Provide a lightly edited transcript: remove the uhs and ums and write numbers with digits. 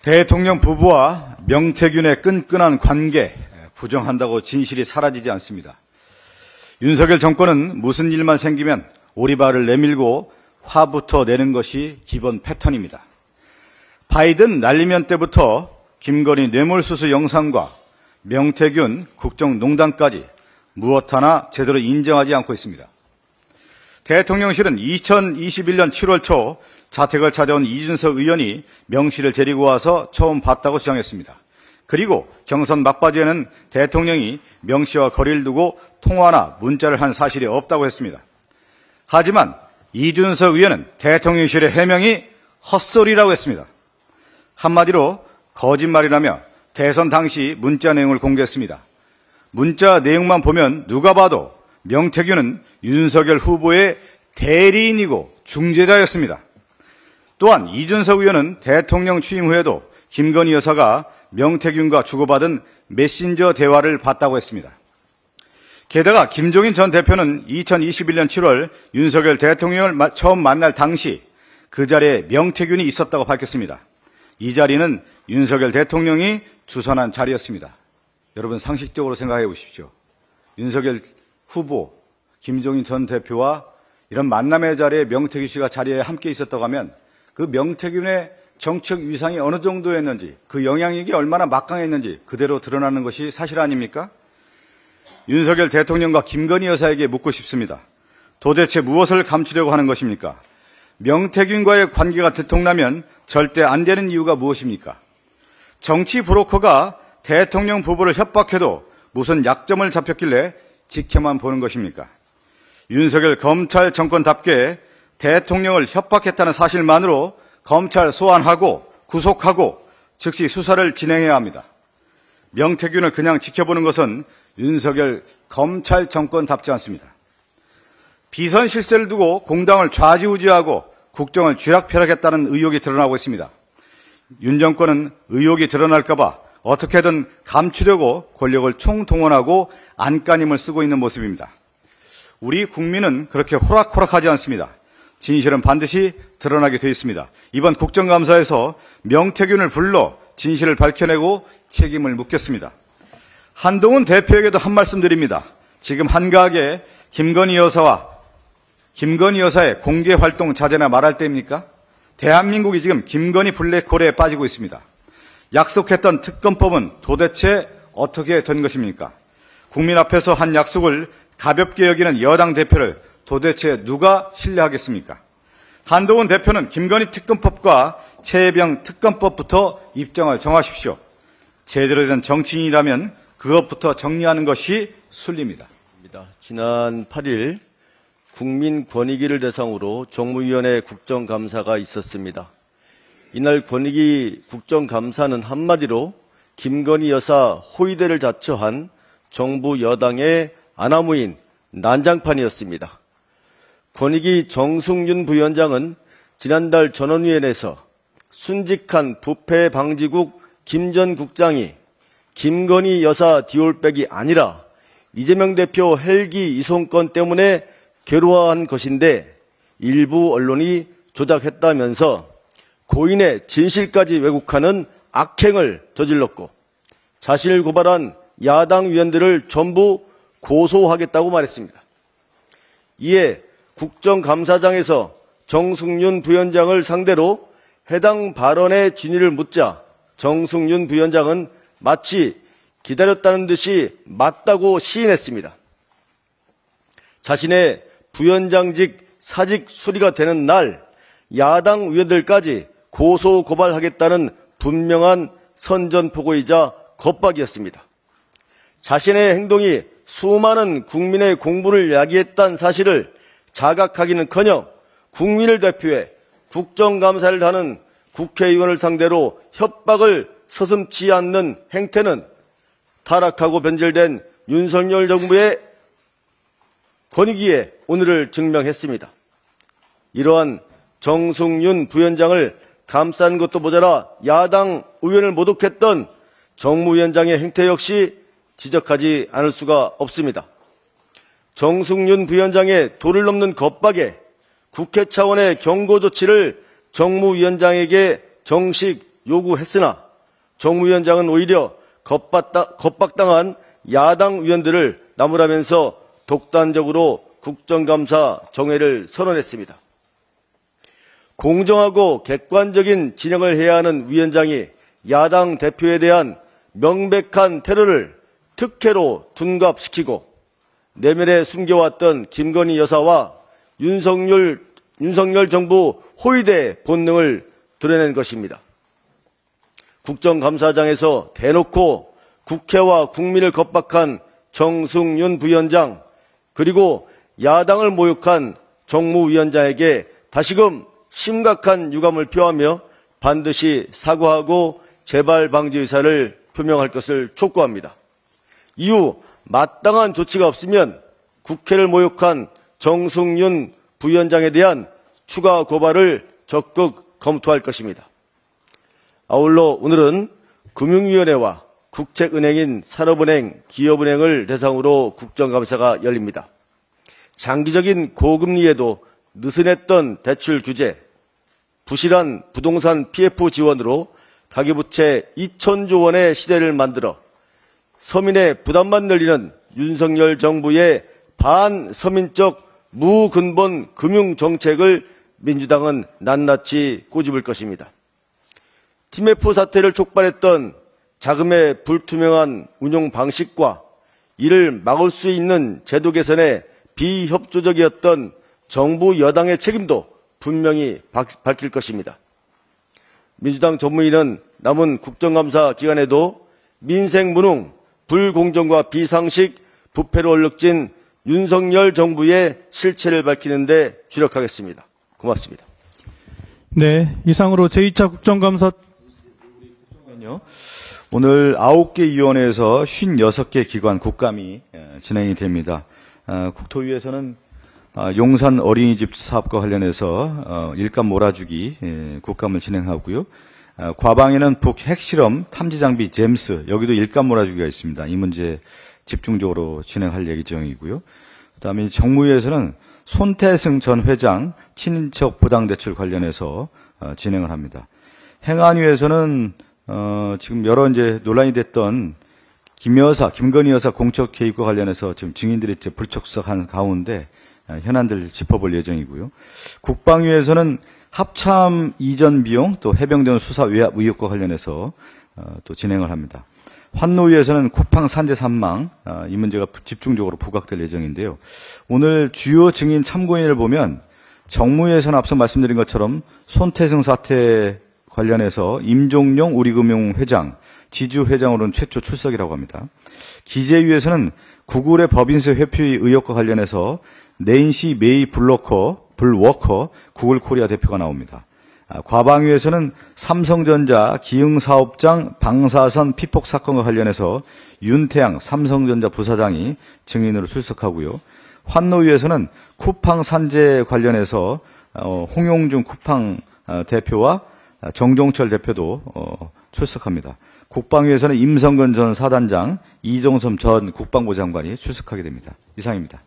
대통령 부부와 명태균의 끈끈한 관계 부정한다고 진실이 사라지지 않습니다. 윤석열 정권은 무슨 일만 생기면 오리발을 내밀고 화부터 내는 것이 기본 패턴입니다. 바이든 날리면 때부터 김건희 뇌물수수 영상과 명태균 국정농단까지 무엇 하나 제대로 인정하지 않고 있습니다. 대통령실은 2021년 7월 초 자택을 찾아온 이준석 의원이 명 씨를 데리고 와서 처음 봤다고 주장했습니다. 그리고 경선 막바지에는 대통령이 명 씨와 거리를 두고 통화나 문자를 한 사실이 없다고 했습니다. 하지만 이준석 의원은 대통령실의 해명이 헛소리라고 했습니다. 한마디로 거짓말이라며 대선 당시 문자 내용을 공개했습니다. 문자 내용만 보면 누가 봐도 명태균은 윤석열 후보의 대리인이고 중재자였습니다. 또한 이준석 의원은 대통령 취임 후에도 김건희 여사가 명태균과 주고받은 메신저 대화를 봤다고 했습니다. 게다가 김종인 전 대표는 2021년 7월 윤석열 대통령을 처음 만날 당시 그 자리에 명태균이 있었다고 밝혔습니다. 이 자리는 윤석열 대통령이 주선한 자리였습니다. 여러분 상식적으로 생각해 보십시오. 윤석열 후보, 김종인 전 대표와 이런 만남의 자리에 명태균 씨가 자리에 함께 있었다고 하면 그 명태균의 정책 위상이 어느 정도였는지, 그 영향력이 얼마나 막강했는지 그대로 드러나는 것이 사실 아닙니까? 윤석열 대통령과 김건희 여사에게 묻고 싶습니다. 도대체 무엇을 감추려고 하는 것입니까? 명태균과의 관계가 들통나면 절대 안 되는 이유가 무엇입니까? 정치 브로커가 대통령 부부를 협박해도 무슨 약점을 잡혔길래 지켜만 보는 것입니까? 윤석열 검찰 정권답게 대통령을 협박했다는 사실만으로 검찰 소환하고 구속하고 즉시 수사를 진행해야 합니다. 명태균을 그냥 지켜보는 것은 윤석열 검찰 정권답지 않습니다. 비선 실세를 두고 공당을 좌지우지하고 국정을 쥐락펴락했다는 의혹이 드러나고 있습니다. 윤 정권은 의혹이 드러날까 봐 어떻게든 감추려고 권력을 총동원하고 안간힘을 쓰고 있는 모습입니다. 우리 국민은 그렇게 호락호락하지 않습니다. 진실은 반드시 드러나게 돼 있습니다. 이번 국정감사에서 명태균을 불러 진실을 밝혀내고 책임을 묻겠습니다. 한동훈 대표에게도 한 말씀 드립니다. 지금 한가하게 김건희 여사의 공개 활동 자제나 말할 때입니까? 대한민국이 지금 김건희 블랙홀에 빠지고 있습니다. 약속했던 특검법은 도대체 어떻게 된 것입니까? 국민 앞에서 한 약속을 가볍게 여기는 여당 대표를 도대체 누가 신뢰하겠습니까? 한동훈 대표는 김건희 특검법과 최혜병 특검법부터 입장을 정하십시오. 제대로 된 정치인이라면 그것부터 정리하는 것이 순리입니다. 지난 8일 국민권익위를 대상으로 정무위원회 국정감사가 있었습니다. 이날 권익위 국정감사는 한마디로 김건희 여사 호위대를 자처한 정부 여당의 아나무인 난장판이었습니다. 권익위 정승윤 부위원장은 지난달 전원위원회에서 순직한 부패방지국 김 전 국장이 김건희 여사 디올백이 아니라 이재명 대표 헬기 이송권 때문에 괴로워한 것인데 일부 언론이 조작했다면서 고인의 진실까지 왜곡하는 악행을 저질렀고 자신을 고발한 야당 위원들을 전부 고소하겠다고 말했습니다. 이에 국정감사장에서 정승윤 부위원장을 상대로 해당 발언의 진위를 묻자 정승윤 부위원장은 마치 기다렸다는 듯이 맞다고 시인했습니다. 자신의 부위원장직 사직 수리가 되는 날 야당 의원들까지 고소 고발하겠다는 분명한 선전포고이자 겁박이었습니다. 자신의 행동이 수많은 국민의 공분을 야기했다는 사실을 자각하기는커녕 국민을 대표해 국정감사를 하는 국회의원을 상대로 협박을 서슴지 않는 행태는 타락하고 변절된 윤석열 정부의 권익위에 오늘을 증명했습니다. 이러한 정승윤 부위원장을 감싼 것도 모자라 야당 의원을 모독했던 정무위원장의 행태 역시 지적하지 않을 수가 없습니다. 정승윤 부위원장의 도를 넘는 겁박에 국회 차원의 경고 조치를 정무위원장에게 정식 요구했으나 정무위원장은 오히려 겁박당한 야당 의원들을 나무라면서 독단적으로 국정감사 정회를 선언했습니다. 공정하고 객관적인 진행을 해야 하는 위원장이 야당 대표에 대한 명백한 테러를 특혜로 둔갑시키고 내면에 숨겨왔던 김건희 여사와 윤석열 정부 호위대 본능을 드러낸 것입니다. 국정감사장에서 대놓고 국회와 국민을 겁박한 정승윤 부위원장 그리고 야당을 모욕한 정무위원장에게 다시금 심각한 유감을 표하며 반드시 사과하고 재발 방지 의사를 표명할 것을 촉구합니다. 이후 마땅한 조치가 없으면 국회를 모욕한 정승윤 부위원장에 대한 추가 고발을 적극 검토할 것입니다. 아울러 오늘은 금융위원회와 국책은행인 산업은행, 기업은행을 대상으로 국정감사가 열립니다. 장기적인 고금리에도 느슨했던 대출 규제, 부실한 부동산 PF 지원으로 가계부채 2천조 원의 시대를 만들어 서민의 부담만 늘리는 윤석열 정부의 반서민적 무근본 금융정책을 민주당은 낱낱이 꼬집을 것입니다. TMF 사태를 촉발했던 자금의 불투명한 운용 방식과 이를 막을 수 있는 제도 개선에 비협조적이었던 정부 여당의 책임도 분명히 밝힐 것입니다. 민주당 전무위는 남은 국정감사 기간에도 민생무능, 불공정과 비상식, 부패로 얼룩진 윤석열 정부의 실체를 밝히는 데 주력하겠습니다. 고맙습니다. 네, 이상으로 제2차 국정감사 오늘 9개 위원회에서 56개 기관 국감이 진행이 됩니다. 국토위에서는 용산 어린이집 사업과 관련해서 일감 몰아주기 국감을 진행하고요. 과방에는 북 핵실험 탐지장비 잼스 여기도 일감 몰아주기가 있습니다. 이 문제 집중적으로 진행할 예정이고요. 그다음에 정무위에서는 손태승 전 회장 친인척 부당대출 관련해서 진행을 합니다. 행안위에서는 지금 여러 이제 논란이 됐던 김건희 여사 공적 개입과 관련해서 지금 증인들이 이제 불출석한 가운데 현안들 짚어볼 예정이고요. 국방위에서는 합참 이전 비용 또 해병대원 수사 외압 의혹과 관련해서 또 진행을 합니다. 환노위에서는 쿠팡 산재 산망 이 문제가 집중적으로 부각될 예정인데요. 오늘 주요 증인 참고인을 보면 정무위에서는 앞서 말씀드린 것처럼 손태승 사태 관련해서 임종용 우리금융 회장, 지주 회장으로는 최초 출석이라고 합니다. 기재위에서는 구글의 법인세 회피 의혹과 관련해서 네인시 메이 불워커 구글 코리아 대표가 나옵니다. 과방위에서는 삼성전자 기흥사업장 방사선 피폭 사건과 관련해서 윤태양 삼성전자 부사장이 증인으로 출석하고요. 환노위에서는 쿠팡 산재 관련해서 홍용준 쿠팡 대표와 정종철 대표도 출석합니다. 국방위에서는 임성근 전 사단장, 이종섭 전 국방부 장관이 출석하게 됩니다. 이상입니다.